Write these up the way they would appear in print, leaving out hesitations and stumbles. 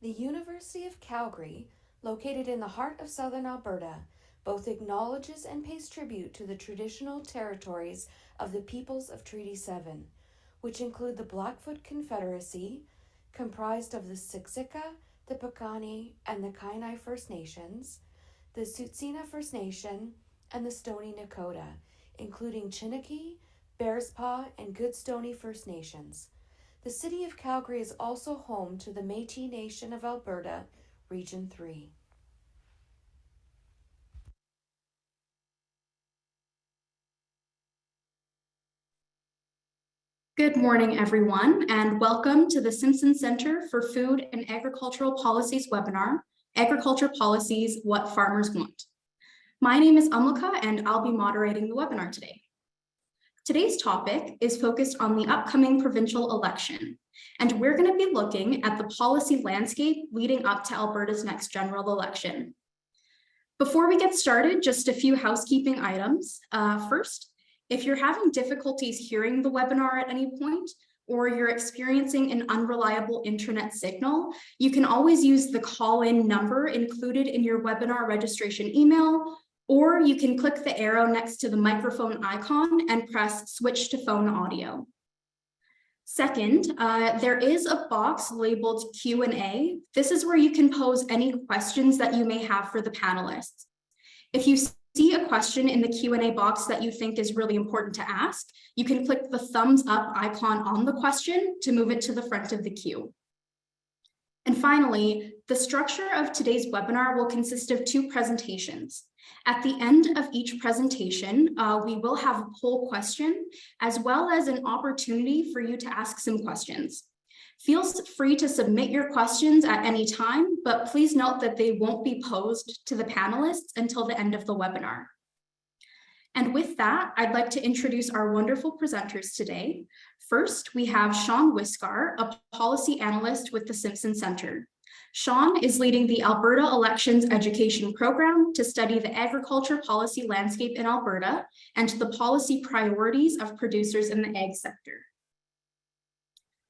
The University of Calgary, located in the heart of southern Alberta, both acknowledges and pays tribute to the traditional territories of the peoples of Treaty 7, which include the Blackfoot Confederacy, comprised of the Siksika, the Piikani, and the Kainai First Nations, the Tsuut'ina First Nation, and the Stoney Nakoda, including Chiniki, Bearspaw, and Goodstoney First Nations. The city of Calgary is also home to the Métis Nation of Alberta, Region 3. Good morning, everyone, and welcome to the Simpson Centre for Food and Agricultural Policies webinar, Agriculture Policies, What Farmers Want. My name is Amlika, and I'll be moderating the webinar today. Today's topic is focused on the upcoming provincial election, and we're going to be looking at the policy landscape leading up to Alberta's next general election. Before we get started, just a few housekeeping items. First, if you're having difficulties hearing the webinar at any point, or you're experiencing an unreliable internet signal, you can always use the call-in number included in your webinar registration email, or you can click the arrow next to the microphone icon and press switch to phone audio. Second, there is a box labeled Q&A. This is where you can pose any questions that you may have for the panelists. If you see a question in the Q&A box that you think is really important to ask, you can click the thumbs up icon on the question to move it to the front of the queue. And finally, the structure of today's webinar will consist of two presentations. At the end of each presentation, we will have a poll question, as well as an opportunity for you to ask some questions. Feel free to submit your questions at any time, but please note that they won't be posed to the panelists until the end of the webinar. And with that, I'd like to introduce our wonderful presenters today. First, we have Sean Wiskar, a policy analyst with the Simpson Centre. Sean is leading the Alberta Elections Education Program to study the agriculture policy landscape in Alberta and the policy priorities of producers in the ag sector.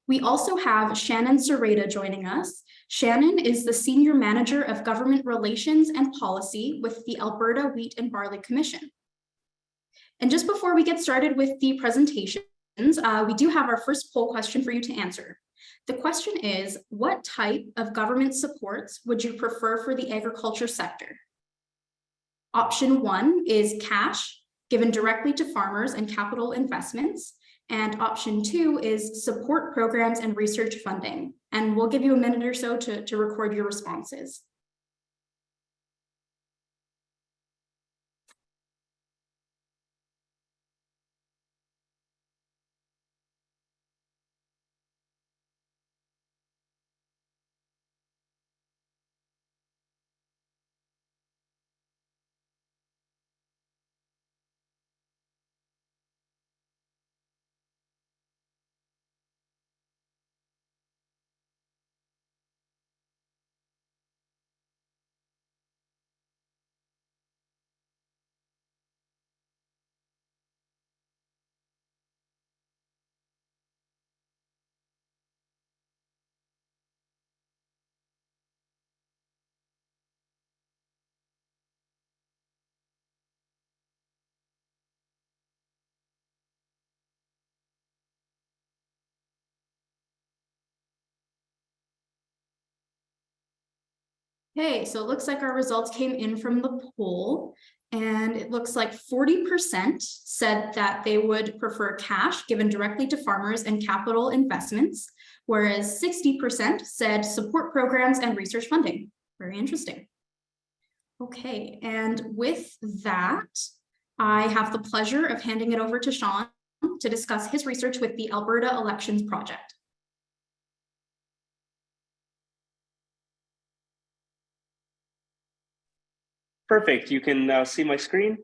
We also have Shannon Sereda joining us. Shannon is the Senior Manager of Government Relations and Policy with the Alberta Wheat and Barley Commission. And just before we get started with the presentations, we do have our first poll question for you to answer. The question is, what type of government supports would you prefer for the agriculture sector? Option 1 is cash, given directly to farmers and capital investments. And option 2 is support programs and research funding. And we'll give you a minute or so to record your responses. Okay, so it looks like our results came in from the poll, and it looks like 40% said that they would prefer cash given directly to farmers and capital investments, whereas 60% said support programs and research funding. Very interesting. Okay, and with that, I have the pleasure of handing it over to Sean to discuss his research with the Alberta Elections Project. Perfect. You can now see my screen.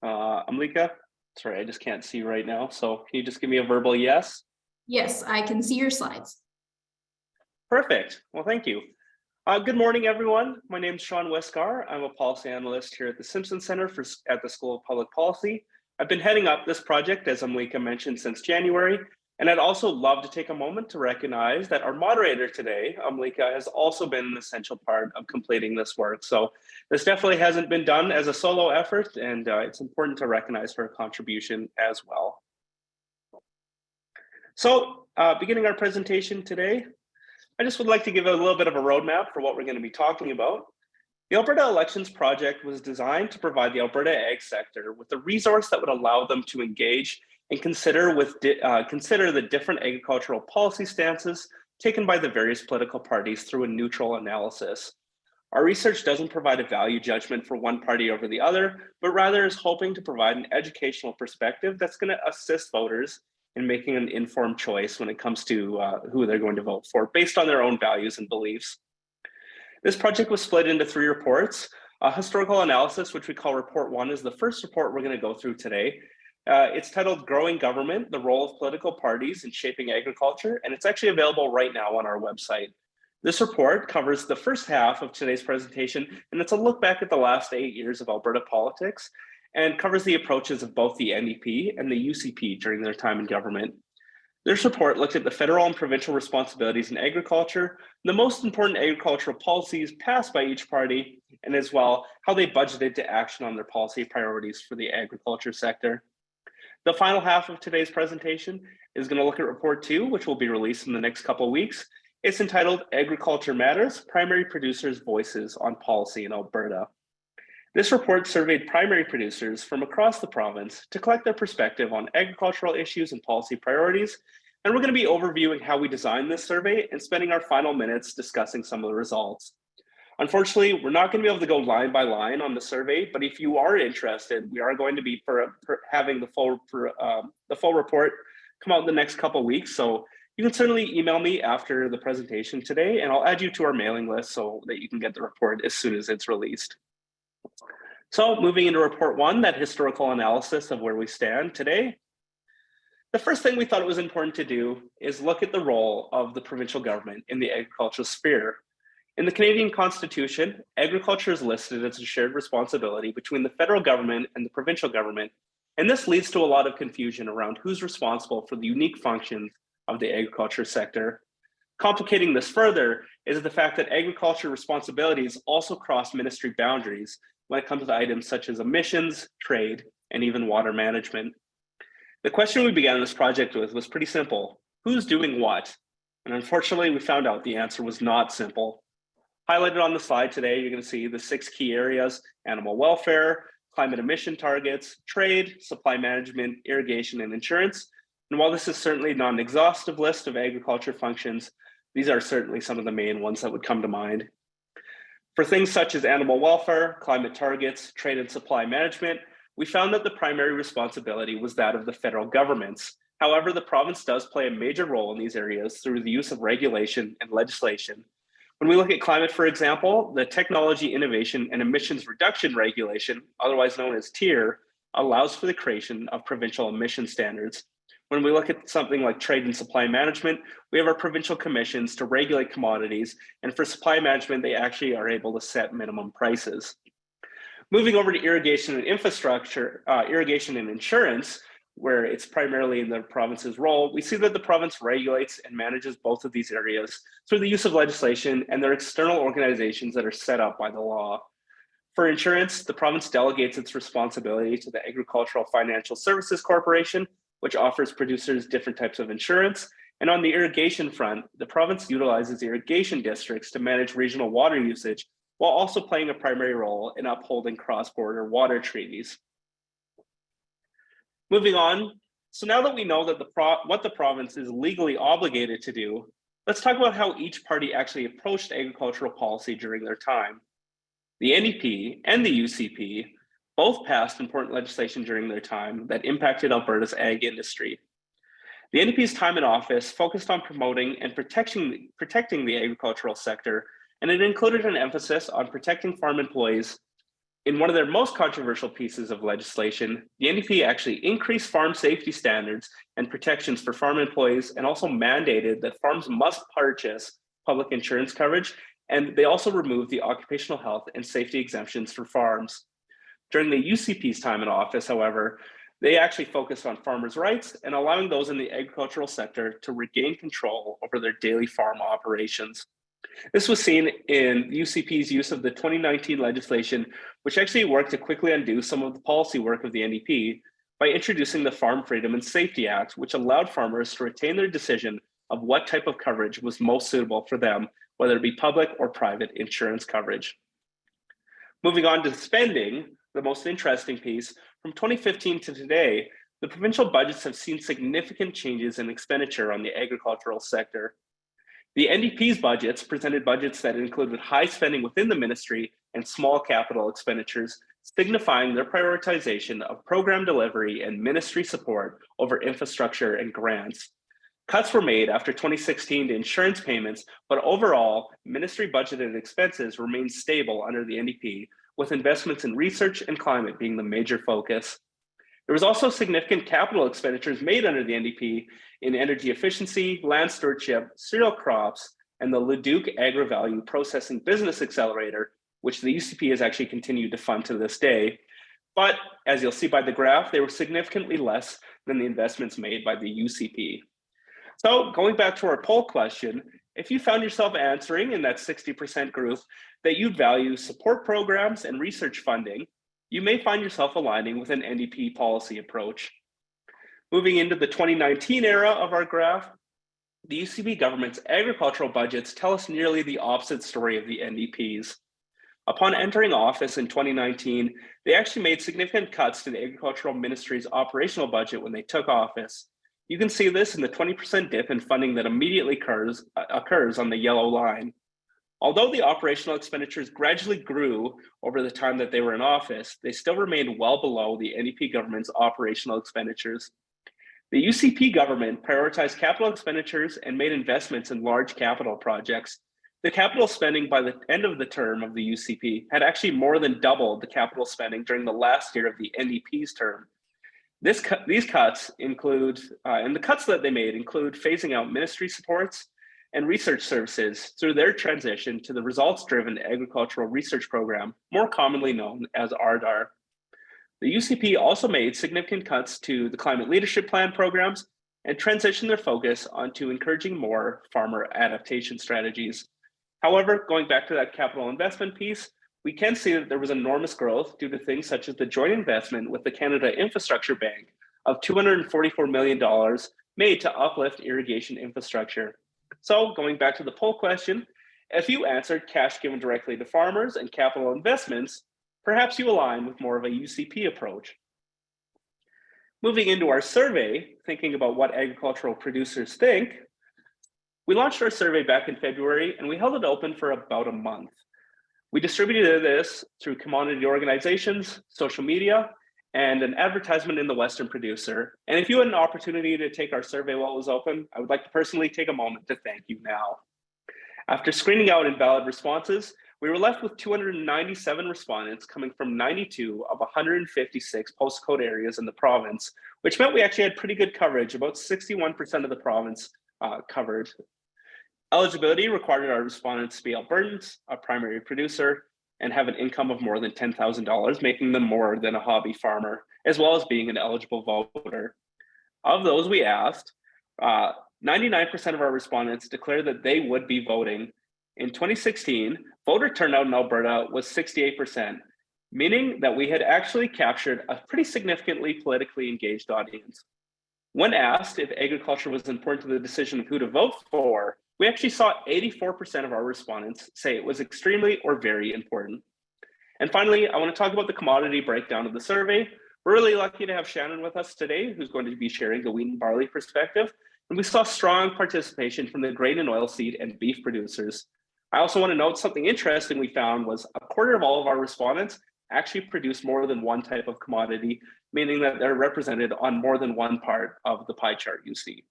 Amlika, sorry, I just can't see right now. So can you just give me a verbal yes? Yes, I can see your slides. Perfect. Well, thank you. Good morning, everyone. My name is Sean Wiskar. I'm a policy analyst here at the Simpson Centre at the School of Public Policy. I've been heading up this project, as Amlika mentioned, since January, And I'd also love to take a moment to recognize that our moderator today, Amlika, has also been an essential part of completing this work. So this definitely hasn't been done as a solo effort, and it's important to recognize her contribution as well. So beginning our presentation today, I just would like to give a little bit of a roadmap for what we're going to be talking about. The Alberta Elections Project was designed to provide the Alberta ag sector with a resource that would allow them to engage and consider the different agricultural policy stances taken by the various political parties through a neutral analysis. Our research doesn't provide a value judgment for one party over the other, but rather is hoping to provide an educational perspective that's going to assist voters in making an informed choice when it comes to who they're going to vote for based on their own values and beliefs. This project was split into 3 reports. A historical analysis, which we call Report 1, is the first report we're going to go through today. It's titled Growing Government, the Role of Political Parties in Shaping Agriculture, and it's actually available right now on our website. This report covers the first half of today's presentation, and it's a look back at the last 8 years of Alberta politics and covers the approaches of both the NDP and the UCP during their time in government. This report looked at the federal and provincial responsibilities in agriculture, the most important agricultural policies passed by each party, and as well, how they budgeted to action on their policy priorities for the agriculture sector. The final half of today's presentation is going to look at Report 2, which will be released in the next couple of weeks. It's entitled Agriculture Matters, Primary Producers' Voices on Policy in Alberta. This report surveyed primary producers from across the province to collect their perspective on agricultural issues and policy priorities. And we're going to be overviewing how we designed this survey and spending our final minutes discussing some of the results. Unfortunately, we're not going to be able to go line by line on the survey, but if you are interested, we are going to be having the full report come out in the next couple of weeks. So you can certainly email me after the presentation today, and I'll add you to our mailing list so that you can get the report as soon as it's released. So moving into Report 1, that historical analysis of where we stand today. The first thing we thought it was important to do is look at the role of the provincial government in the agricultural sphere. In the Canadian Constitution, agriculture is listed as a shared responsibility between the federal government and the provincial government, and this leads to a lot of confusion around who's responsible for the unique functions of the agriculture sector. Complicating this further is the fact that agriculture responsibilities also cross ministry boundaries when it comes to items such as emissions, trade, and even water management. The question we began this project with was pretty simple. Who's doing what? And unfortunately, we found out the answer was not simple. Highlighted on the slide today, you're going to see the 6 key areas: animal welfare, climate emission targets, trade, supply management, irrigation, and insurance. And while this is certainly not an exhaustive list of agriculture functions, these are certainly some of the main ones that would come to mind. For things such as animal welfare, climate targets, trade and supply management, we found that the primary responsibility was that of the federal governments. However, the province does play a major role in these areas through the use of regulation and legislation. When we look at climate, for example, the Technology Innovation and Emissions Reduction Regulation, otherwise known as TIER, allows for the creation of provincial emission standards. When we look at something like trade and supply management, we have our provincial commissions to regulate commodities, and for supply management, they actually are able to set minimum prices. Moving over to irrigation and infrastructure, irrigation and insurance, where it's primarily in the province's role, we see that the province regulates and manages both of these areas through the use of legislation and their external organizations that are set up by the law. For insurance, the province delegates its responsibility to the Agricultural Financial Services Corporation, which offers producers different types of insurance. And on the irrigation front, the province utilizes irrigation districts to manage regional water usage, while also playing a primary role in upholding cross-border water treaties. Moving on, so now that we know that what the province is legally obligated to do, let's talk about how each party actually approached agricultural policy during their time. The NDP and the UCP both passed important legislation during their time that impacted Alberta's ag industry. The NDP's time in office focused on promoting and protecting the agricultural sector, and it included an emphasis on protecting farm employees. In one of their most controversial pieces of legislation, the NDP actually increased farm safety standards and protections for farm employees, and also mandated that farms must purchase public insurance coverage, and they also removed the occupational health and safety exemptions for farms. During the UCP's time in office, however, They actually focused on farmers' rights and allowing those in the agricultural sector to regain control over their daily farm operations. This was seen in UCP's use of the 2019 legislation, which actually worked to quickly undo some of the policy work of the NDP by introducing the Farm Freedom and Safety Act, which allowed farmers to retain their decision of what type of coverage was most suitable for them, whether it be public or private insurance coverage. Moving on to spending, the most interesting piece, from 2015 to today, the provincial budgets have seen significant changes in expenditure on the agricultural sector. The NDP's budgets presented budgets that included high spending within the ministry and small capital expenditures, signifying their prioritization of program delivery and ministry support over infrastructure and grants. Cuts were made after 2016 to insurance payments, but overall, ministry budgeted expenses remained stable under the NDP, with investments in research and climate being the major focus. There was also significant capital expenditures made under the NDP in energy efficiency, land stewardship, cereal crops, and the Leduc Agri-Value Processing Business Accelerator, which the UCP has actually continued to fund to this day. But as you'll see by the graph, they were significantly less than the investments made by the UCP. So going back to our poll question, if you found yourself answering in that 60% group that you'd value support programs and research funding, you may find yourself aligning with an NDP policy approach. Moving into the 2019 era of our graph, the UCP government's agricultural budgets tell us nearly the opposite story of the NDP's. Upon entering office in 2019, they actually made significant cuts to the Agricultural Ministry's operational budget when they took office. You can see this in the 20% dip in funding that immediately occurs on the yellow line. Although the operational expenditures gradually grew over the time that they were in office, they still remained well below the NDP government's operational expenditures. The UCP government prioritized capital expenditures and made investments in large capital projects. The capital spending by the end of the term of the UCP had actually more than doubled the capital spending during the last year of the NDP's term. These cuts include, and the cuts that they made include phasing out ministry supports and research services through their transition to the results-driven agricultural research program, more commonly known as ARDAR. The UCP also made significant cuts to the climate leadership plan programs and transitioned their focus onto encouraging more farmer adaptation strategies. However, going back to that capital investment piece, we can see that there was enormous growth due to things such as the joint investment with the Canada Infrastructure Bank of $244 million made to uplift irrigation infrastructure. So going back to the poll question, if you answered cash given directly to farmers and capital investments, perhaps you align with more of a UCP approach. Moving into our survey, thinking about what agricultural producers think, we launched our survey back in February and we held it open for about a month. We distributed this through commodity organizations, social media, and an advertisement in the Western Producer. And if you had an opportunity to take our survey while it was open, I would like to personally take a moment to thank you now. After screening out invalid responses, we were left with 297 respondents coming from 92 of 156 postcode areas in the province, which meant we actually had pretty good coverage, about 61% of the province covered. Eligibility required our respondents to be Albertans, a primary producer, and have an income of more than $10,000, making them more than a hobby farmer, as well as being an eligible voter. Of those we asked, 99% of our respondents declared that they would be voting. In 2016, voter turnout in Alberta was 68%, meaning that we had actually captured a pretty significantly politically engaged audience. When asked if agriculture was important to the decision of who to vote for, we actually saw 84% of our respondents say it was extremely or very important. And finally, I want to talk about the commodity breakdown of the survey. We're really lucky to have Shannon with us today, who's going to be sharing the wheat and barley perspective. And we saw strong participation from the grain and oilseed and beef producers. I also want to note something interesting we found was a quarter of all of our respondents actually produce more than one type of commodity, meaning that they're represented on more than one part of the pie chart you see.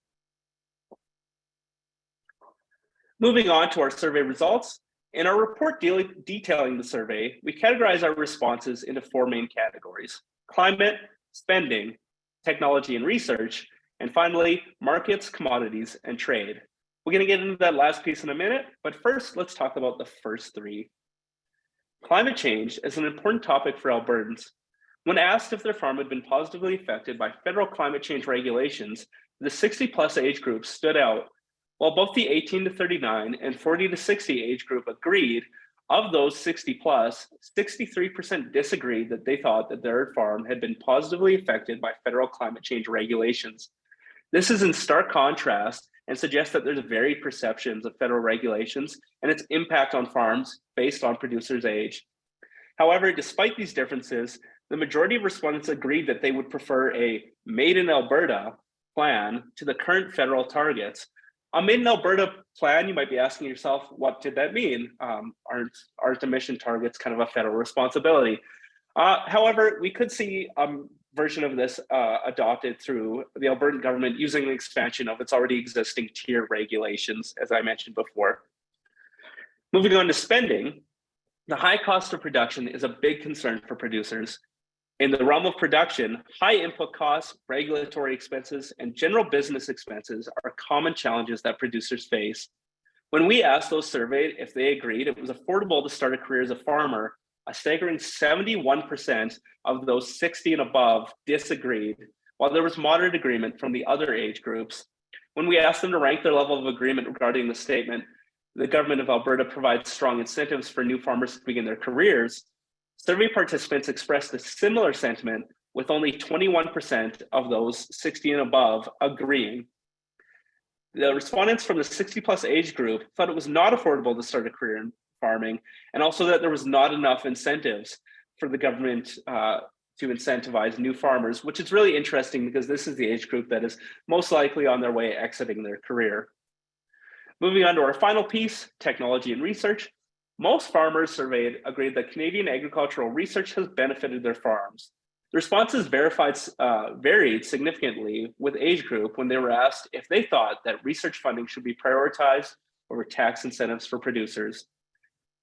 Moving on to our survey results, in our report detailing the survey, we categorize our responses into four main categories: climate, spending, technology and research, and finally, markets, commodities, and trade. We're going to get into that last piece in a minute, but first, let's talk about the first three. Climate change is an important topic for Albertans. When asked if their farm had been positively affected by federal climate change regulations, the 60+ age group stood out. While both the 18 to 39 and 40 to 60 age group agreed, of those 60+, 63% disagreed that they thought that their farm had been positively affected by federal climate change regulations. This is in stark contrast and suggests that there's varied perceptions of federal regulations and its impact on farms based on producers' age. However, despite these differences, the majority of respondents agreed that they would prefer a Made in Alberta plan to the current federal targets. A Made in Alberta plan, you might be asking yourself, what did that mean? Aren't emission targets kind of a federal responsibility? However, we could see version of this adopted through the Albertan government using the expansion of its already existing tier regulations, as I mentioned before. Moving on to spending, the high cost of production is a big concern for producers. In the realm of production, high input costs, regulatory expenses, and general business expenses are common challenges that producers face. When we asked those surveyed if they agreed it was affordable to start a career as a farmer, a staggering 71% of those 60 and above disagreed, while there was moderate agreement from the other age groups. When we asked them to rank their level of agreement regarding the statement, the government of Alberta provides strong incentives for new farmers to begin their careers, survey participants expressed a similar sentiment, with only 21% of those 60 and above agreeing. The respondents from the 60+ age group thought it was not affordable to start a career in farming, and also that there was not enough incentives for the government to incentivize new farmers, which is really interesting because this is the age group that is most likely on their way exiting their career. Moving on to our final piece, technology and research. Most farmers surveyed agreed that Canadian agricultural research has benefited their farms. The responses varied significantly with age group when they were asked if they thought that research funding should be prioritized over tax incentives for producers.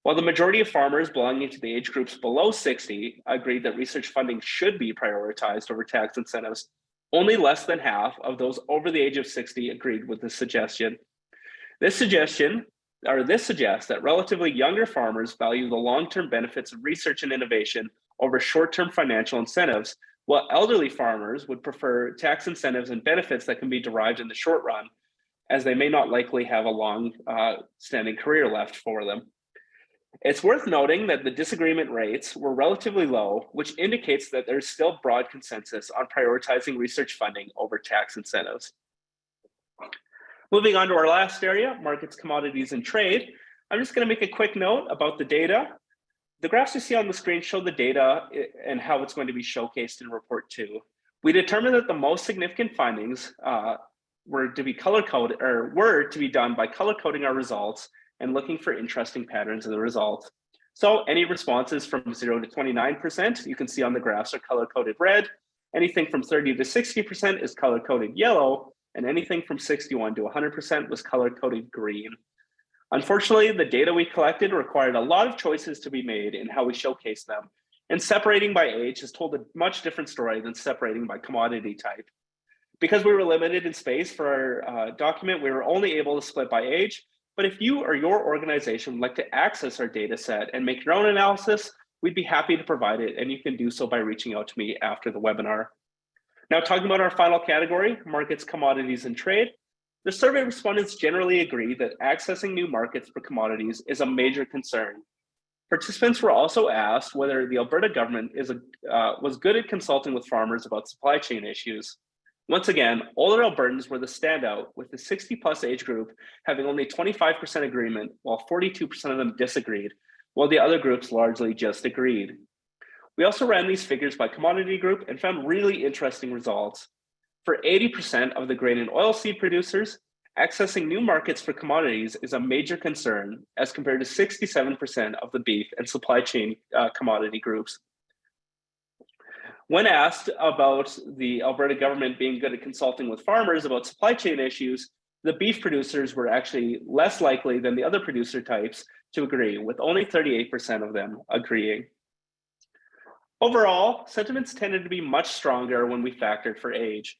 While the majority of farmers belonging to the age groups below 60 agreed that research funding should be prioritized over tax incentives, only less than half of those over the age of 60 agreed with this suggestion. This suggests that relatively younger farmers value the long-term benefits of research and innovation over short-term financial incentives, while elderly farmers would prefer tax incentives and benefits that can be derived in the short run, as they may not likely have a long-standing career left for them. It's worth noting that the disagreement rates were relatively low, which indicates that there's still broad consensus on prioritizing research funding over tax incentives. Moving on to our last area, markets, commodities, and trade. I'm just going to make a quick note about the data. The graphs you see on the screen show the data and how it's going to be showcased in report 2. We determined that the most significant findings were to be done by color coding our results and looking for interesting patterns in the results. So any responses from 0 to 29%, you can see on the graphs, are color coded red. Anything from 30 to 60% is color coded yellow, and anything from 61 to 100% was color coded green. Unfortunately, the data we collected required a lot of choices to be made in how we showcase them, and separating by age has told a much different story than separating by commodity type. Because we were limited in space for our document, we were only able to split by age, but if you or your organization would like to access our data set and make your own analysis, we'd be happy to provide it, and you can do so by reaching out to me after the webinar. Now, talking about our final category, markets, commodities, and trade. The survey respondents generally agree that accessing new markets for commodities is a major concern. Participants were also asked whether the Alberta government was good at consulting with farmers about supply chain issues. Once again, older Albertans were the standout, with the 60+ age group having only 25% agreement, while 42% of them disagreed, while the other groups largely just agreed. We also ran these figures by commodity group and found really interesting results. For 80% of the grain and oilseed producers, accessing new markets for commodities is a major concern, as compared to 67% of the beef and supply chain commodity groups. When asked about the Alberta government being good at consulting with farmers about supply chain issues, the beef producers were actually less likely than the other producer types to agree, with only 38% of them agreeing. Overall, sentiments tended to be much stronger when we factored for age.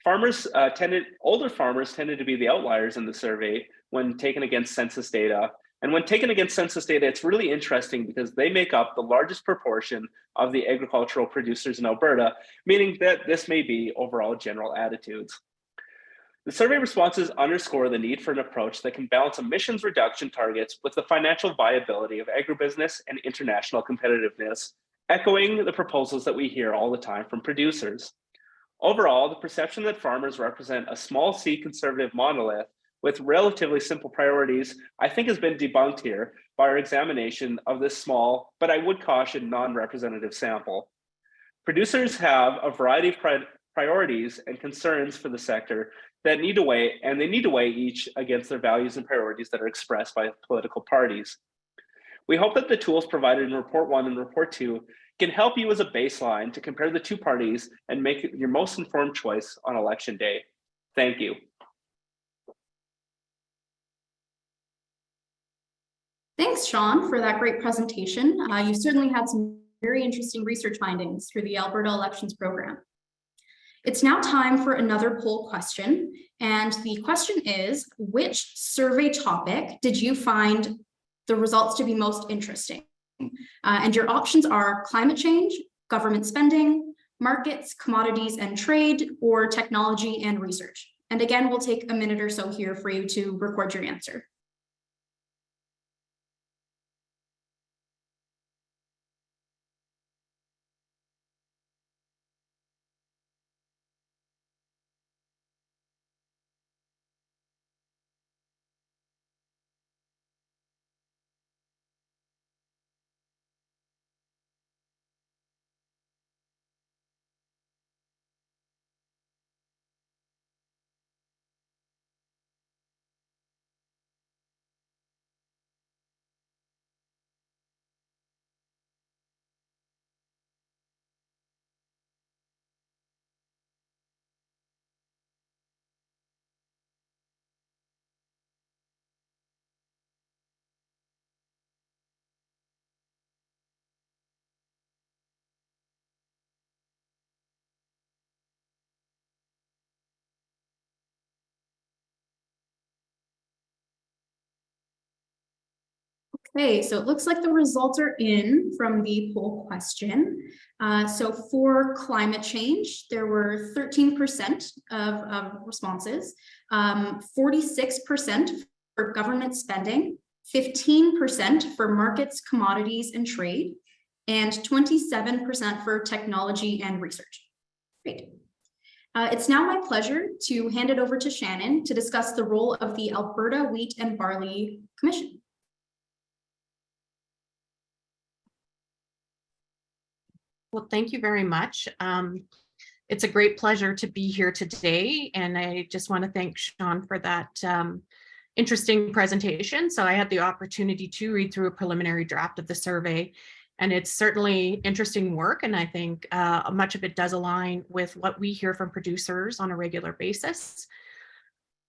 Older farmers tended to be the outliers in the survey when taken against census data, And when taken against census data, it's really interesting because they make up the largest proportion of the agricultural producers in Alberta, meaning that this may be overall general attitudes. The survey responses underscore the need for an approach that can balance emissions reduction targets with the financial viability of agribusiness and international competitiveness, echoing the proposals that we hear all the time from producers. Overall, the perception that farmers represent a small c conservative monolith with relatively simple priorities, I think has been debunked here by our examination of this small, but I would caution non-representative sample. Producers have a variety of priorities and concerns for the sector that need to weigh, and they need to weigh each against their values and priorities that are expressed by political parties. We hope that the tools provided in Report 1 and Report 2 can help you as a baseline to compare the two parties and make your most informed choice on election day. Thank you. Thanks, Sean, for that great presentation. You certainly had some very interesting research findings through the Alberta Elections Program. It's now time for another poll question. And the question is, which survey topic did you find the results to be most interesting? And your options are climate change, government spending, markets, commodities and trade, or technology and research. And again, we'll take a minute or so here for you to record your answer. Okay, so it looks like the results are in from the poll question. So for climate change, there were 13% of responses, 46% for government spending, 15% for markets, commodities, and trade, and 27% for technology and research. Great. It's now my pleasure to hand it over to Shannon to discuss the role of the Alberta Wheat and Barley Commission. Well, thank you very much. It's a great pleasure to be here today, and I just want to thank Sean for that interesting presentation. So I had the opportunity to read through a preliminary draft of the survey, and it's certainly interesting work, and I think much of it does align with what we hear from producers on a regular basis.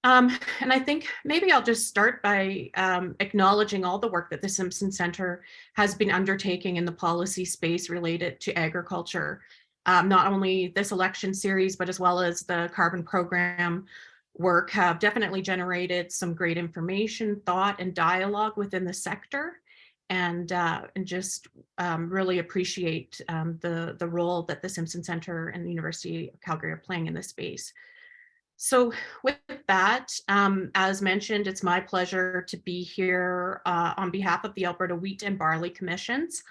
And I think maybe I'll just start by acknowledging all the work that the Simpson Centre has been undertaking in the policy space related to agriculture. Not only this election series, but as well as the carbon program work have definitely generated some great information, thought, and dialogue within the sector. And just really appreciate the role that the Simpson Centre and the University of Calgary are playing in this space. So with that, as mentioned, it's my pleasure to be here on behalf of the Alberta Wheat and Barley Commissions.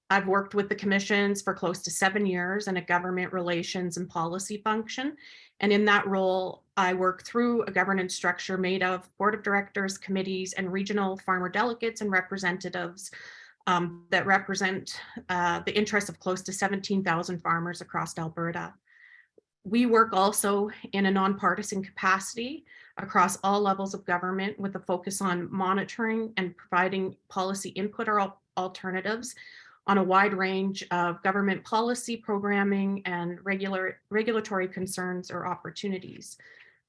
I've worked with the commissions for close to 7 years in a government relations and policy function. And in that role, I work through a governance structure made of board of directors, committees, and regional farmer delegates and representatives that represent the interests of close to 17,000 farmers across Alberta. We work also in a nonpartisan capacity across all levels of government with a focus on monitoring and providing policy input or alternatives on a wide range of government policy, programming, and regulatory concerns or opportunities.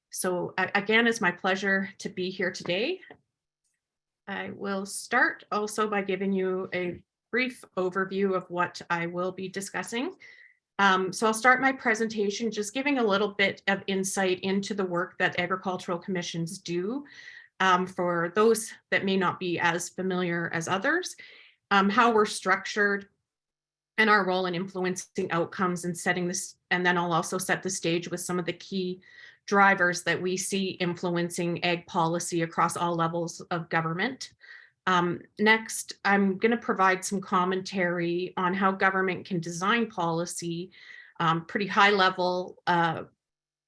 So again, it's my pleasure to be here today. I will start also by giving you a brief overview of what I will be discussing. So I'll start my presentation just giving a little bit of insight into the work that agricultural commissions do. for those that may not be as familiar as others, how we're structured and our role in influencing outcomes and setting this, and then I'll also set the stage with some of the key drivers that we see influencing ag policy across all levels of government. Next, I'm going to provide some commentary on how government can design policy, pretty high level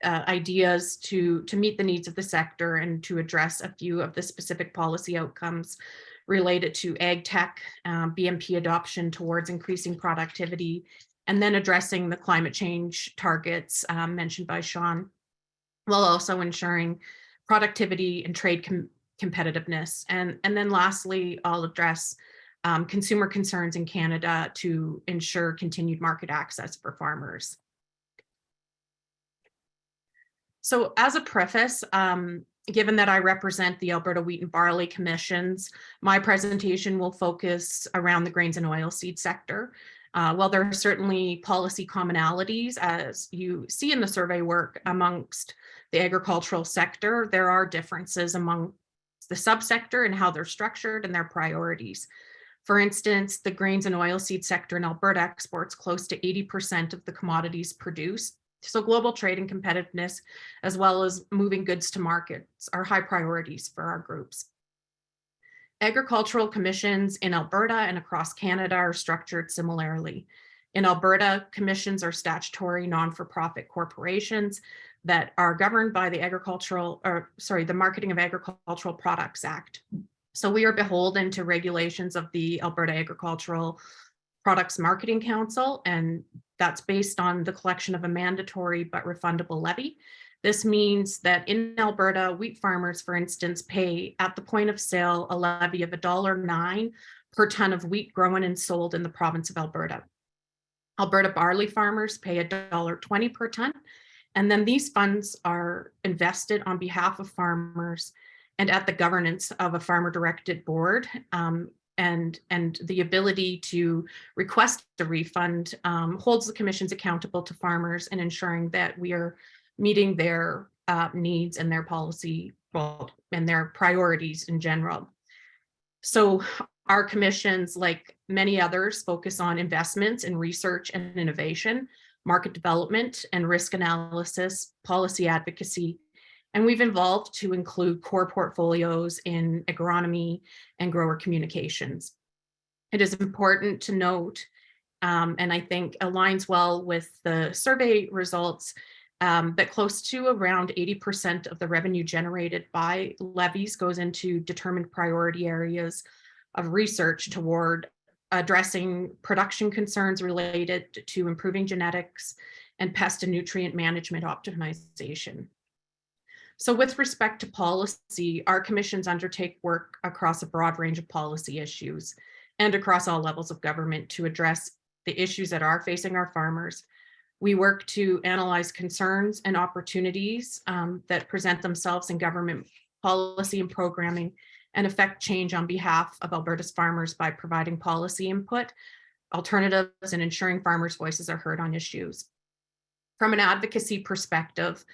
ideas to meet the needs of the sector and to address a few of the specific policy outcomes related to AgTech, BMP adoption towards increasing productivity, and then addressing the climate change targets mentioned by Sean, while also ensuring productivity and trade competitiveness. And then lastly, I'll address consumer concerns in Canada to ensure continued market access for farmers. So as a preface, given that I represent the Alberta Wheat and Barley Commissions, my presentation will focus around the grains and oilseed sector. While there are certainly policy commonalities, as you see in the survey work amongst the agricultural sector, there are differences among the subsector and how they're structured and their priorities. For instance, the grains and oilseed sector in Alberta exports close to 80% of the commodities produced. So global trade and competitiveness, as well as moving goods to markets, are high priorities for our groups. Agricultural commissions in Alberta and across Canada are structured similarly. In Alberta, commissions are statutory non-for-profit corporations that are governed by the the Marketing of Agricultural Products Act. So we are beholden to regulations of the Alberta Agricultural Products Marketing Council, and that's based on the collection of a mandatory but refundable levy. This means that in Alberta, wheat farmers, for instance, pay at the point of sale a levy of $1.09 per ton of wheat grown and sold in the province of Alberta. Alberta barley farmers pay $1.20 per ton, and then these funds are invested on behalf of farmers and at the governance of a farmer-directed board. And the ability to request a refund holds the commissions accountable to farmers and ensuring that we are meeting their needs and their policy and their priorities in general. So our commissions, like many others, focus on investments in research and innovation, market development and risk analysis, policy advocacy, and we've evolved to include core portfolios in agronomy and grower communications. It is important to note, and I think aligns well with the survey results, that close to around 80% of the revenue generated by levies goes into determined priority areas of research toward addressing production concerns related to improving genetics and pest and nutrient management optimization. So with respect to policy, our commissions undertake work across a broad range of policy issues and across all levels of government to address the issues that are facing our farmers. We work to analyze concerns and opportunities that present themselves in government policy and programming and affect change on behalf of Alberta's farmers by providing policy input, alternatives, and ensuring farmers' voices are heard on issues. From an advocacy perspective,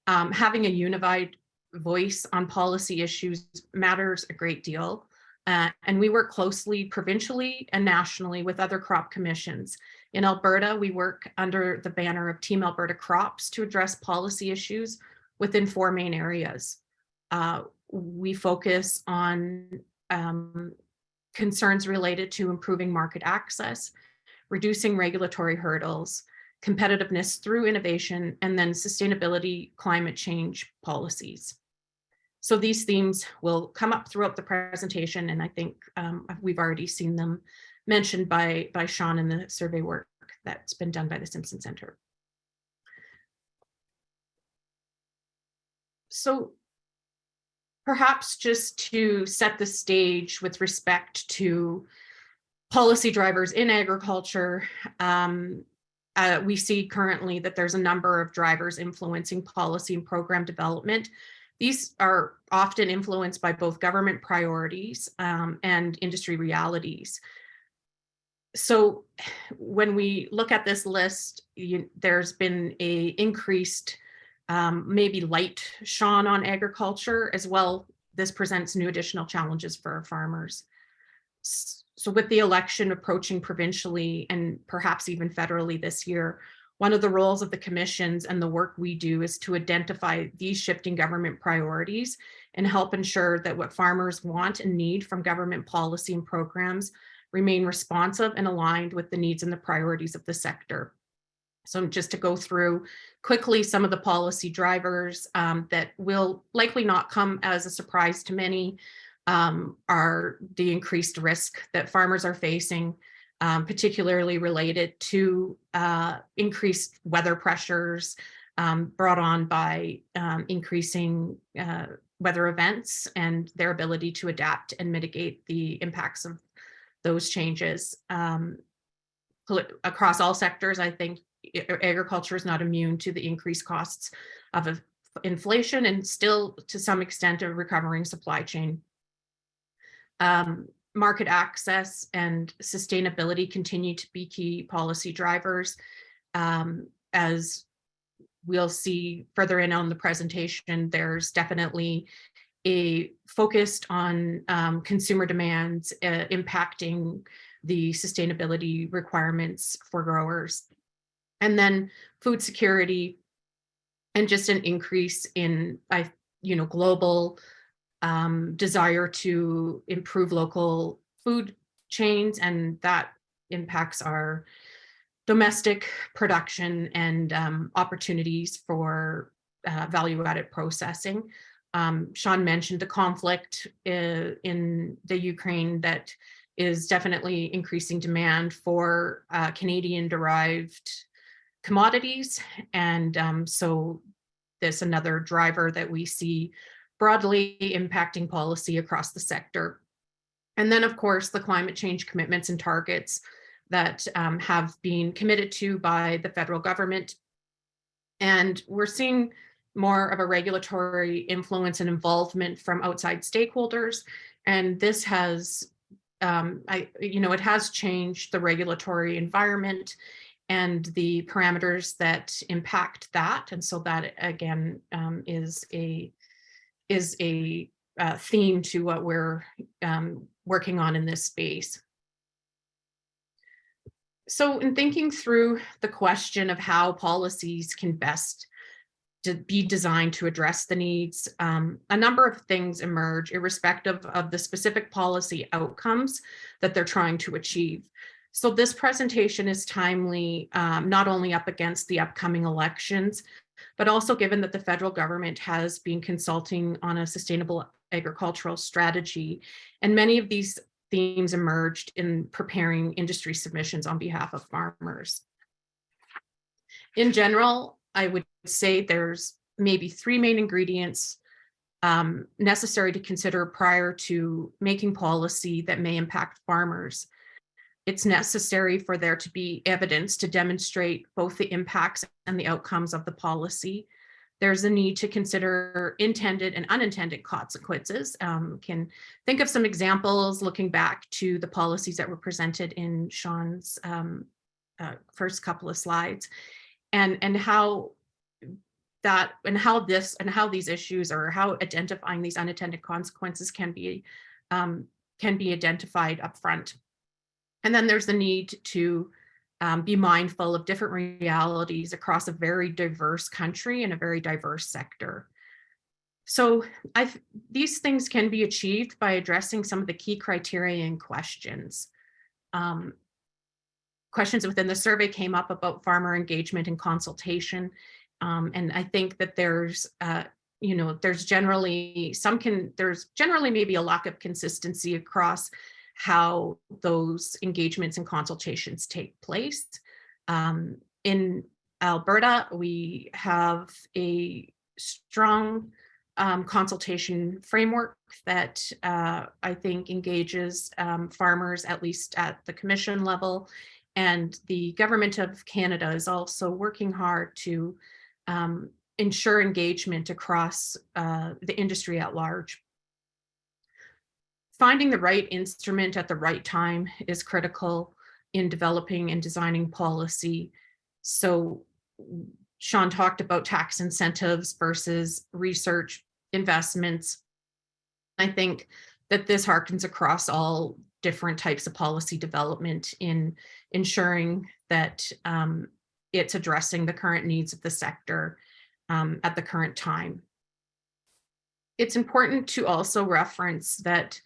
having a unified voice on policy issues matters a great deal. And we work closely provincially and nationally with other crop commissions. In Alberta, we work under the banner of Team Alberta Crops to address policy issues within 4 main areas. We focus on concerns related to improving market access, reducing regulatory hurdles, competitiveness through innovation, and then sustainability, climate change policies. So these themes will come up throughout the presentation, and I think we've already seen them mentioned by Sean in the survey work that's been done by the Simpson Centre. So perhaps just to set the stage with respect to policy drivers in agriculture, we see currently that there's a number of drivers influencing policy and program development. These are often influenced by both government priorities and industry realities. So when we look at this list, there's been a increased, maybe light shone on agriculture, as well this presents new additional challenges for our farmers. So with the election approaching provincially and perhaps even federally this year, one of the roles of the commissions and the work we do is to identify these shifting government priorities and help ensure that what farmers want and need from government policy and programs remain responsive and aligned with the needs and the priorities of the sector. So just to go through quickly some of the policy drivers that will likely not come as a surprise to many are the increased risk that farmers are facing, particularly related to increased weather pressures brought on by increasing weather events and their ability to adapt and mitigate the impacts of those changes. Across all sectors, I think agriculture is not immune to the increased costs of inflation and still to some extent a recovering supply chain. Market access and sustainability continue to be key policy drivers. As we'll see further in on the presentation, there's definitely a focused on consumer demands impacting the sustainability requirements for growers. And then food security and just an increase in global desire to improve local food chains, and that impacts our domestic production and opportunities for value-added processing. Sean mentioned the conflict in the Ukraine that is definitely increasing demand for Canadian-derived commodities, and so there's another driver that we see broadly impacting policy across the sector. And then, of course, the climate change commitments and targets that have been committed to by the federal government. And we're seeing more of a regulatory influence and involvement from outside stakeholders. And this has, it has changed the regulatory environment and the parameters that impact that. And so that, again, is a theme to what we're working on in this space. So in thinking through the question of how policies can best be designed to address the needs, a number of things emerge irrespective of the specific policy outcomes that they're trying to achieve. So this presentation is timely, not only up against the upcoming elections, but also given that the federal government has been consulting on a sustainable agricultural strategy, and many of these themes emerged in preparing industry submissions on behalf of farmers. In general, I would say there's maybe three main ingredients necessary to consider prior to making policy that may impact farmers. It's necessary for there to be evidence to demonstrate both the impacts and the outcomes of the policy. There's a need to consider intended and unintended consequences. Can think of some examples looking back to the policies that were presented in Sean's first couple of slides, and how these issues, or how identifying these unintended consequences can be identified upfront. And then there's the need to be mindful of different realities across a very diverse country and a very diverse sector. So these things can be achieved by addressing some of the key criteria and questions. Questions within the survey came up about farmer engagement and consultation. And I think that there's generally maybe a lack of consistency across how those engagements and consultations take place. In Alberta, we have a strong consultation framework that I think engages farmers, at least at the commission level. And the Government of Canada is also working hard to ensure engagement across the industry at large. Finding the right instrument at the right time is critical in developing and designing policy. So Sean talked about tax incentives versus research investments. I think that this harkens across all different types of policy development in ensuring that it's addressing the current needs of the sector at the current time. It's important to also reference that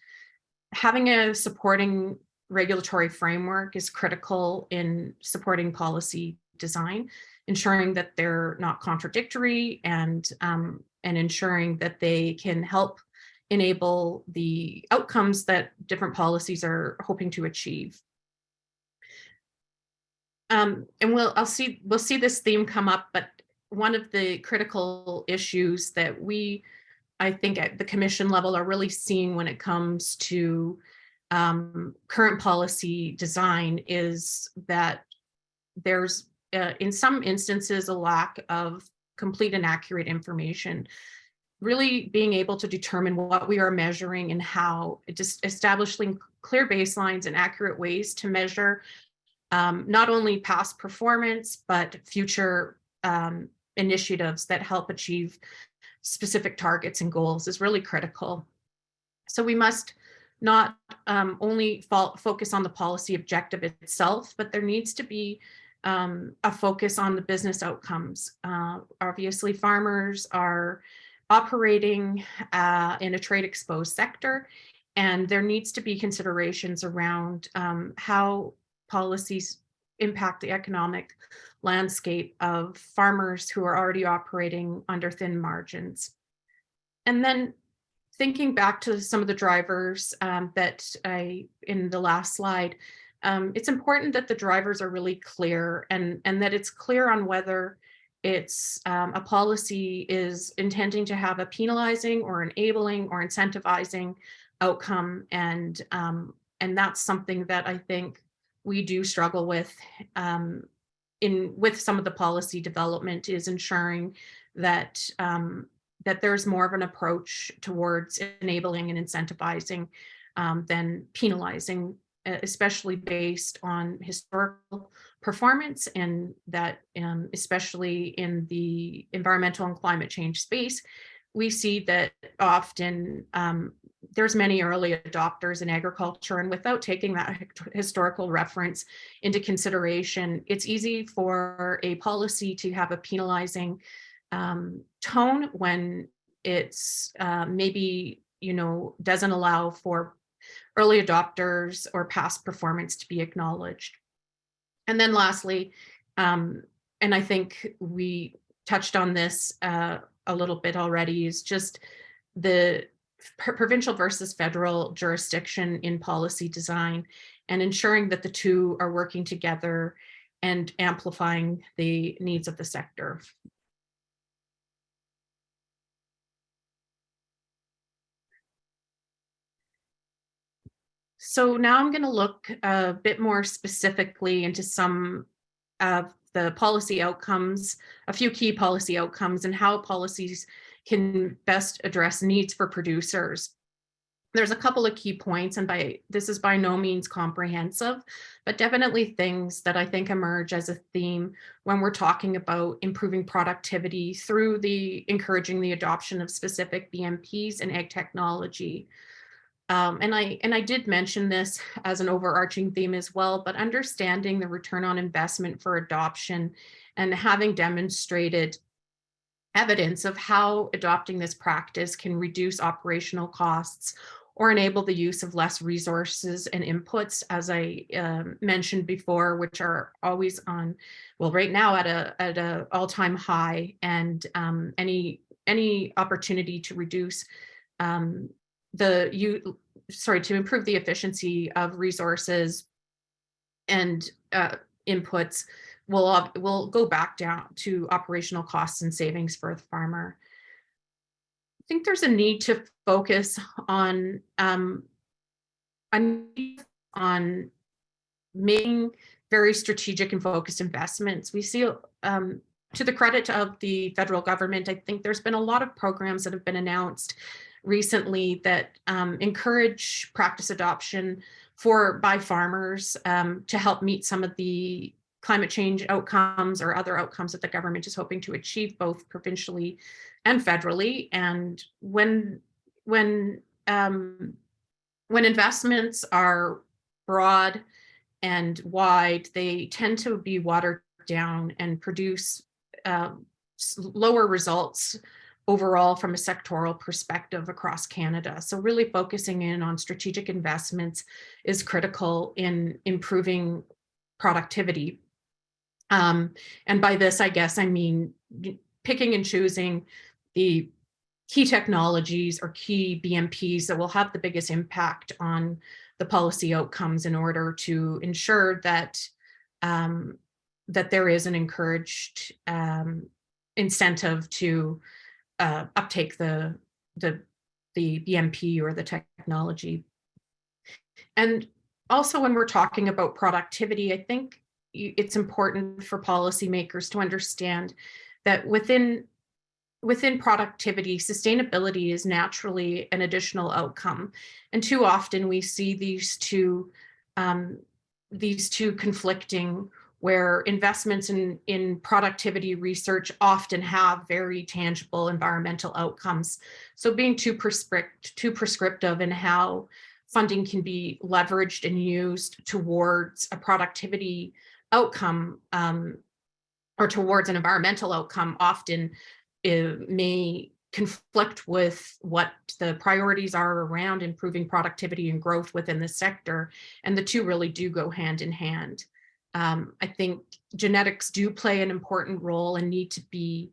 having a supporting regulatory framework is critical in supporting policy design, ensuring that they're not contradictory, and ensuring that they can help enable the outcomes that different policies are hoping to achieve. And we'll see this theme come up, but one of the critical issues that I think at the commission level are really seeing when it comes to current policy design is that there's in some instances a lack of complete and accurate information. Really being able to determine what we are measuring and how, just establishing clear baselines and accurate ways to measure not only past performance, but future initiatives that help achieve specific targets and goals is really critical. So we must not only focus on the policy objective itself, but there needs to be a focus on the business outcomes. Obviously, farmers are operating in a trade exposed sector, and there needs to be considerations around how policies impact the economic landscape of farmers who are already operating under thin margins. And then thinking back to some of the drivers that in the last slide, it's important that the drivers are really clear and that it's clear on whether it's a policy is intending to have a penalizing or enabling or incentivizing outcome. And that's something that I think we do struggle with with some of the policy development, is ensuring that that there's more of an approach towards enabling and incentivizing than penalizing, especially based on historical performance, and that especially in the environmental and climate change space, we see that often there's many early adopters in agriculture, and without taking that historical reference into consideration, it's easy for a policy to have a penalizing tone when it's maybe, doesn't allow for early adopters or past performance to be acknowledged. And then lastly, and I think we touched on this a little bit already, is just the provincial versus federal jurisdiction in policy design, and ensuring that the two are working together and amplifying the needs of the sector. So now I'm going to look a bit more specifically into some of the policy outcomes, a few key policy outcomes, and how policies can best address needs for producers. There's a couple of key points, and this is by no means comprehensive, but definitely things that I think emerge as a theme when we're talking about improving productivity through encouraging the adoption of specific BMPs and ag technology. And I did mention this as an overarching theme as well, but understanding the return on investment for adoption and having demonstrated evidence of how adopting this practice can reduce operational costs or enable the use of less resources and inputs, as I mentioned before, which are always on, well, right now at a all-time high, and any opportunity to reduce to improve the efficiency of resources and inputs will go back down to operational costs and savings for the farmer. I think there's a need to focus on making very strategic and focused investments. We see, to the credit of the federal government, I think there's been a lot of programs that have been announced recently that encourage practice adoption by farmers to help meet some of the climate change outcomes or other outcomes that the government is hoping to achieve both provincially and federally. And when when investments are broad and wide, they tend to be watered down and produce lower results overall from a sectoral perspective across Canada. So really focusing in on strategic investments is critical in improving productivity. And by this, I guess, I mean picking and choosing the key technologies or key BMPs that will have the biggest impact on the policy outcomes in order to ensure that that there is an encouraged incentive to uptake the BMP or the technology. And also when we're talking about productivity, I think it's important for policymakers to understand that within productivity, sustainability is naturally an additional outcome. And too often we see these two conflicting, where investments in productivity research often have very tangible environmental outcomes. So being too prescriptive in how funding can be leveraged and used towards a productivity outcome or towards an environmental outcome often may conflict with what the priorities are around improving productivity and growth within the sector. And the two really do go hand in hand. I think genetics do play an important role and need to be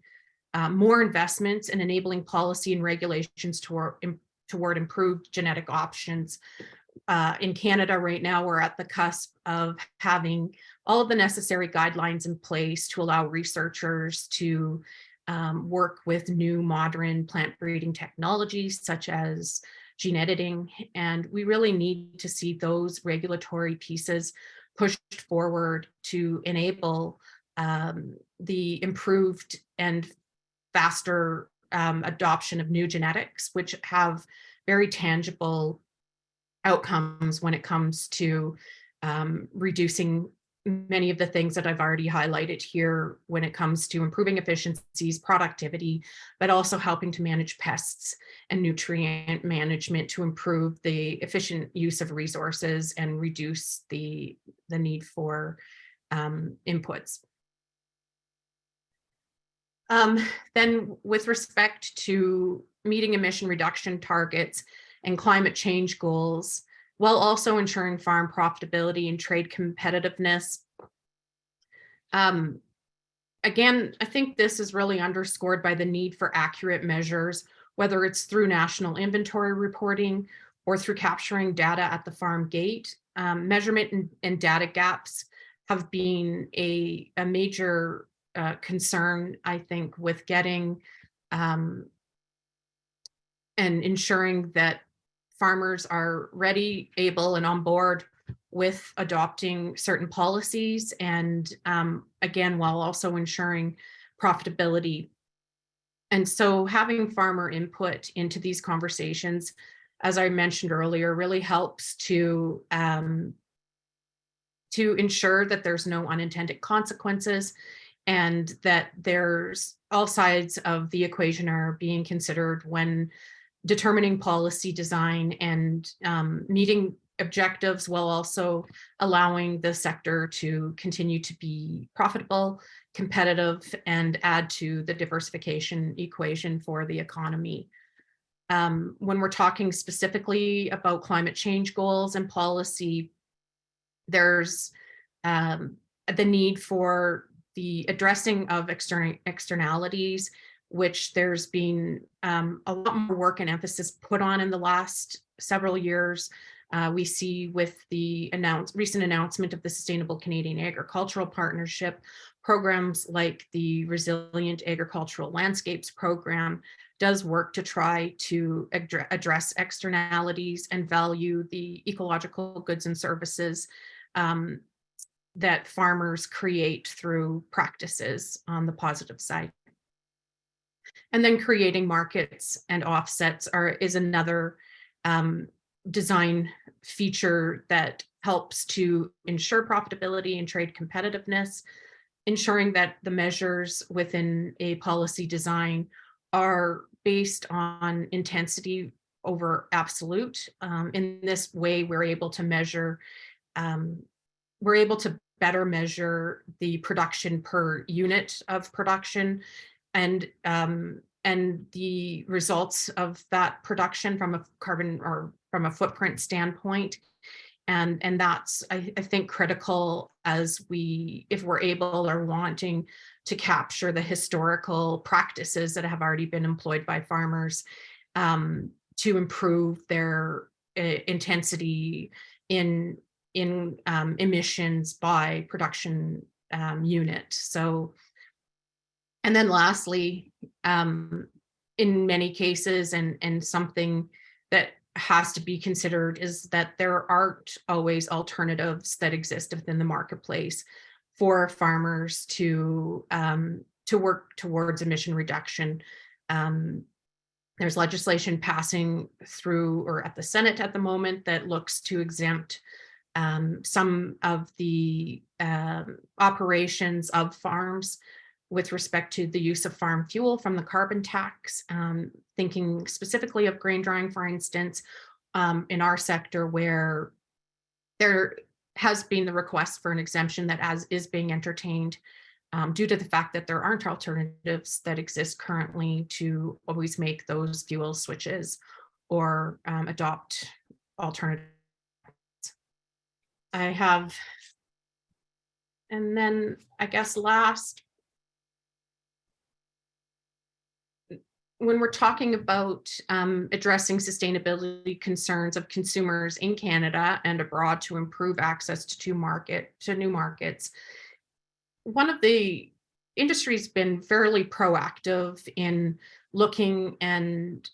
more investments in enabling policy and regulations toward improved genetic options. In Canada right now, we're at the cusp of having all of the necessary guidelines in place to allow researchers to work with new modern plant breeding technologies such as gene editing. And we really need to see those regulatory pieces pushed forward to enable the improved and faster adoption of new genetics, which have very tangible outcomes when it comes to reducing many of the things that I've already highlighted here when it comes to improving efficiencies, productivity, but also helping to manage pests and nutrient management to improve the efficient use of resources and reduce the need for inputs. Then with respect to meeting emission reduction targets and climate change goals, while also ensuring farm profitability and trade competitiveness. Again, I think this is really underscored by the need for accurate measures, whether it's through national inventory reporting or through capturing data at the farm gate. Measurement and data gaps have been a major concern, I think, with getting and ensuring that farmers are ready, able, and on board with adopting certain policies, and again, while also ensuring profitability. And so having farmer input into these conversations, as I mentioned earlier, really helps to ensure that there's no unintended consequences and that there's all sides of the equation are being considered when determining policy design and meeting objectives, while also allowing the sector to continue to be profitable, competitive, and add to the diversification equation for the economy. When we're talking specifically about climate change goals and policy, there's the need for the addressing of externalities, which there's been a lot more work and emphasis put on in the last several years. We see with the recent announcement of the Sustainable Canadian Agricultural Partnership, programs like the Resilient Agricultural Landscapes Program does work to try to address externalities and value the ecological goods and services that farmers create through practices on the positive side. And then creating markets and offsets is another design feature that helps to ensure profitability and trade competitiveness, ensuring that the measures within a policy design are based on intensity over absolute. In this way, we're able to measure, we're able to better measure the production per unit of production, and the results of that production from a carbon or from a footprint standpoint. And that's, I think, critical as if we're able or wanting to capture the historical practices that have already been employed by farmers to improve their intensity in emissions by production unit. So, and then lastly, in many cases, and something that has to be considered is that there aren't always alternatives that exist within the marketplace for farmers to work towards emission reduction. There's legislation passing through or at the Senate at the moment that looks to exempt some of the operations of farms with respect to the use of farm fuel from the carbon tax, thinking specifically of grain drying, for instance, in our sector where there has been the request for an exemption that is being entertained due to the fact that there aren't alternatives that exist currently to always make those fuel switches or adopt alternatives. I have, and then I guess last, when we're talking about addressing sustainability concerns of consumers in Canada and abroad to improve access to new markets, one of the industry's been fairly proactive in looking and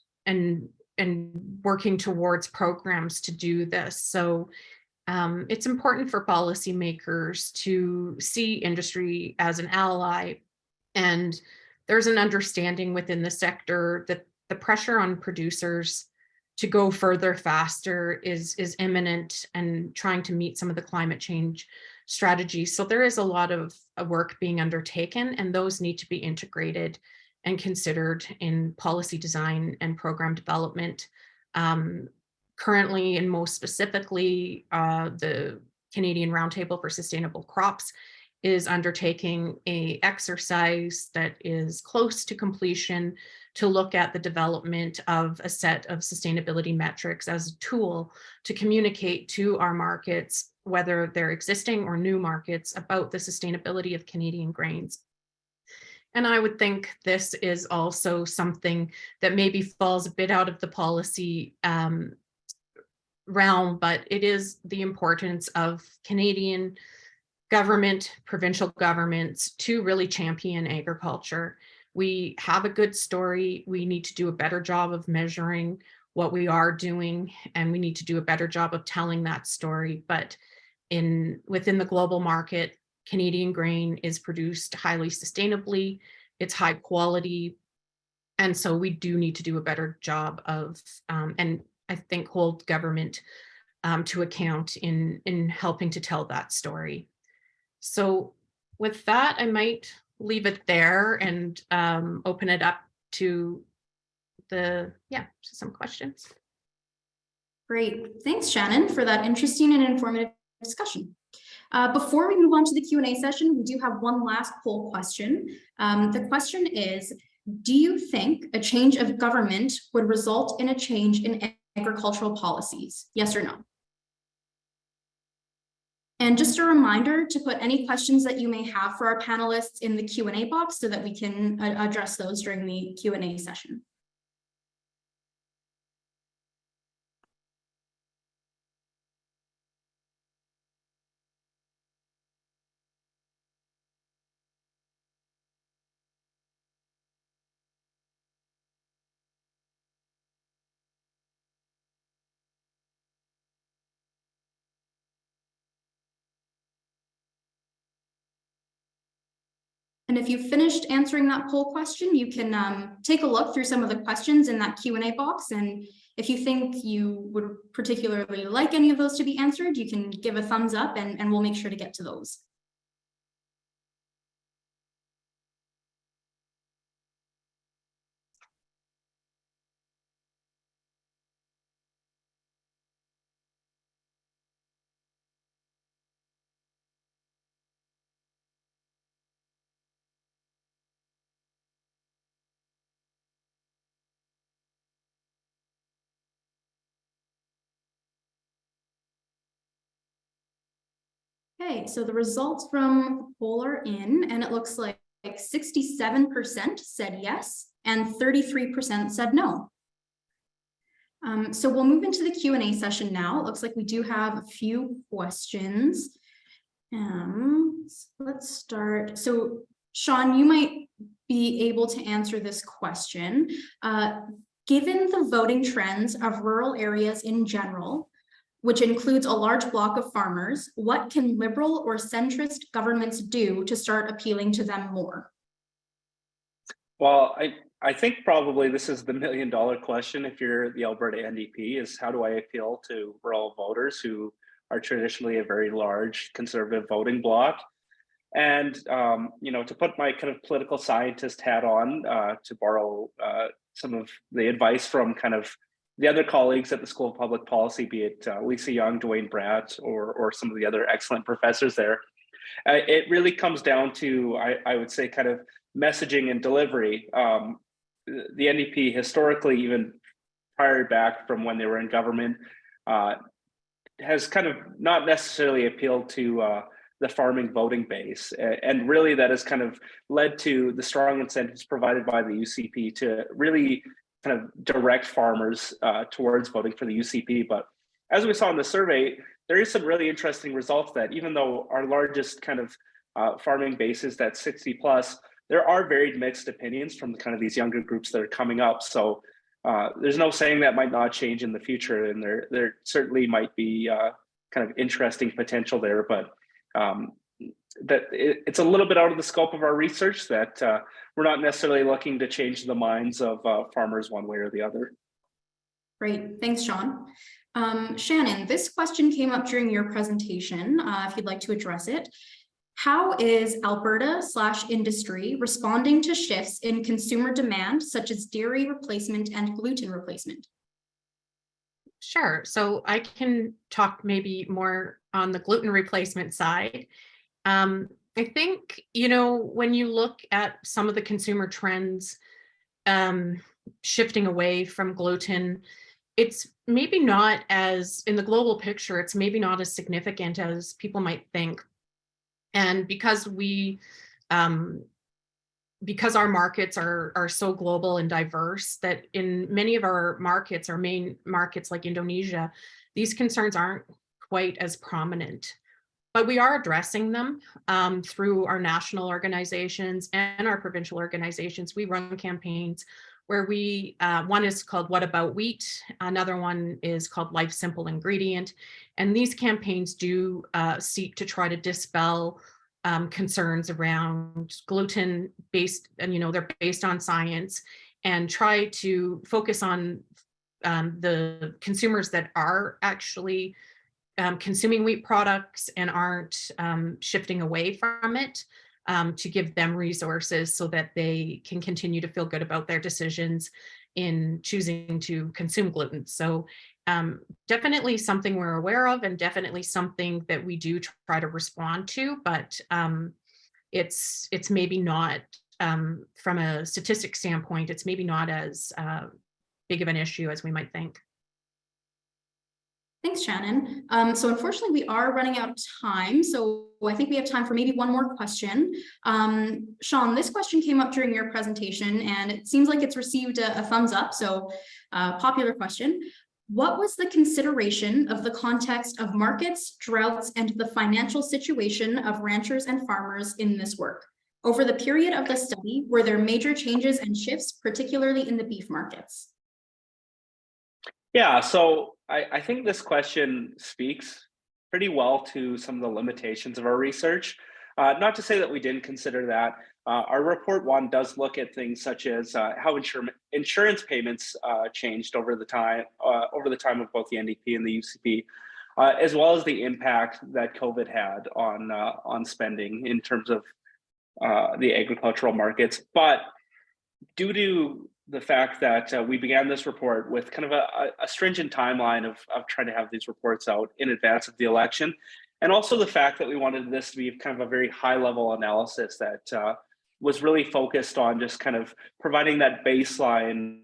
working towards programs to do this. So it's important for policymakers to see industry as an ally, and there's an understanding within the sector that the pressure on producers to go further faster is imminent and trying to meet some of the climate change strategies. So there is a lot of work being undertaken, and those need to be integrated and considered in policy design and program development. Currently, and most specifically, the Canadian Roundtable for Sustainable Crops is undertaking an exercise that is close to completion to look at the development of a set of sustainability metrics as a tool to communicate to our markets, whether they're existing or new markets, about the sustainability of Canadian grains. And I would think this is also something that maybe falls a bit out of the policy realm, but it is the importance of Canadian government, provincial governments to really champion agriculture. We have a good story. We need to do a better job of measuring what we are doing, and we need to do a better job of telling that story. But within the global market, Canadian grain is produced highly sustainably, it's high quality, and so we do need to do a better job of, and I think hold government to account in helping to tell that story. So with that, I might leave it there and open it up to some questions. Great. Thanks, Shannon, for that interesting and informative discussion. Before we move on to the Q&A session, we do have one last poll question. The question is, do you think a change of government would result in a change in agricultural policies? Yes or no? And just a reminder to put any questions that you may have for our panelists in the Q&A box so that we can address those during the Q&A session. And if you've finished answering that poll question, you can take a look through some of the questions in that Q&A box. And if you think you would particularly like any of those to be answered, you can give a thumbs up and we'll make sure to get to those. Okay, so the results from the poll are in, and it looks like 67% said yes, and 33% said no. So we'll move into the Q&A session now. It looks like we do have a few questions. Let's start. So Sean, you might be able to answer this question. Given the voting trends of rural areas in general, which includes a large block of farmers, what can liberal or centrist governments do to start appealing to them more? Well, I think probably this is the million-dollar question if you're the Alberta NDP, is how do I appeal to rural voters who are traditionally a very large conservative voting bloc? And, to put my kind of political scientist hat on, to borrow some of the advice from kind of the other colleagues at the School of Public Policy, be it Lisa Young, Dwayne Bratt, or some of the other excellent professors there, it really comes down to, I would say, kind of messaging and delivery. The NDP historically, even prior back from when they were in government, has kind of not necessarily appealed to the farming voting base. And really that has kind of led to the strong incentives provided by the UCP to really kind of direct farmers towards voting for the UCP. But as we saw in the survey, there is some really interesting results that even though our largest kind of farming base is that 60 plus, there are very mixed opinions from kind of these younger groups that are coming up. So there's no saying that might not change in the future, and there certainly might be kind of interesting potential there, but it's a little bit out of the scope of our research, that we're not necessarily looking to change the minds of farmers one way or the other. Great, thanks, Sean. Shannon, this question came up during your presentation, if you'd like to address it. How is Alberta/industry responding to shifts in consumer demand, such as dairy replacement and gluten replacement? Sure. So I can talk maybe more on the gluten replacement side. I think, when you look at some of the consumer trends shifting away from gluten, it's maybe not as, in the global picture, it's maybe not as significant as people might think. And because because our markets are so global and diverse, that in many of our markets, our main markets like Indonesia, these concerns aren't quite as prominent. But we are addressing them through our national organizations and our provincial organizations. We run campaigns where one is called What About Wheat? Another one is called Life Simple Ingredient. And these campaigns do seek to try to dispel concerns around gluten based, and they're based on science, and try to focus on the consumers that are actually consuming wheat products and aren't shifting away from it, to give them resources so that they can continue to feel good about their decisions in choosing to consume gluten. So definitely something we're aware of, and definitely something that we do try to respond to, but it's maybe not, from a statistics standpoint, it's maybe not as big of an issue as we might think. Thanks, Shannon. So unfortunately, we are running out of time. So I think we have time for maybe one more question. Sean, this question came up during your presentation, and it seems like it's received a thumbs up. So popular question. What was the consideration of the context of markets, droughts, and the financial situation of ranchers and farmers in this work? Over the period of the study, were there major changes and shifts, particularly in the beef markets? Yeah, so I think this question speaks pretty well to some of the limitations of our research. Not to say that we didn't consider that. Our report one does look at things such as how insurance payments changed over the time of both the NDP and the UCP, as well as the impact that COVID had on spending in terms of the agricultural markets. But due to the fact that we began this report with kind of a stringent timeline of trying to have these reports out in advance of the election, and also the fact that we wanted this to be kind of a very high level analysis that was really focused on just kind of providing that baseline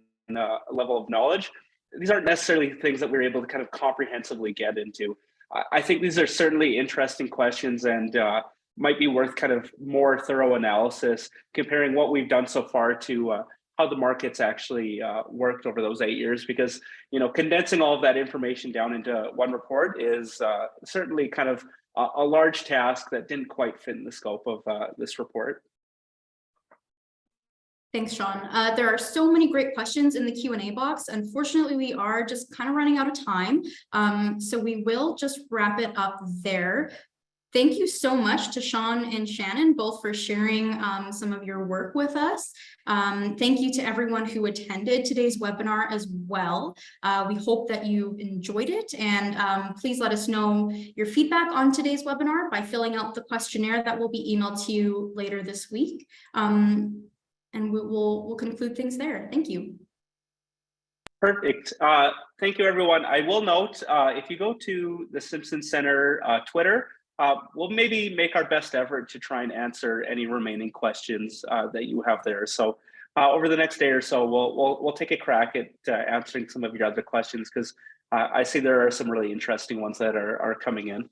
level of knowledge. These aren't necessarily things that we were able to kind of comprehensively get into. I think these are certainly interesting questions and might be worth kind of more thorough analysis, comparing what we've done so far to how the market's actually worked over those 8 years, because condensing all of that information down into one report is certainly kind of a large task that didn't quite fit in the scope of this report. Thanks, Sean. There are so many great questions in the Q&A box. Unfortunately, we are just kind of running out of time. So we will just wrap it up there. Thank you so much to Sean and Shannon, both for sharing some of your work with us. Thank you to everyone who attended today's webinar as well. We hope that you enjoyed it, and please let us know your feedback on today's webinar by filling out the questionnaire that will be emailed to you later this week. And we'll conclude things there. Thank you. Perfect. Thank you, everyone. I will note, if you go to the Simpson Centre Twitter, we'll maybe make our best effort to try and answer any remaining questions that you have there. So over the next day or so, we'll take a crack at answering some of your other questions, because I see there are some really interesting ones that are coming in.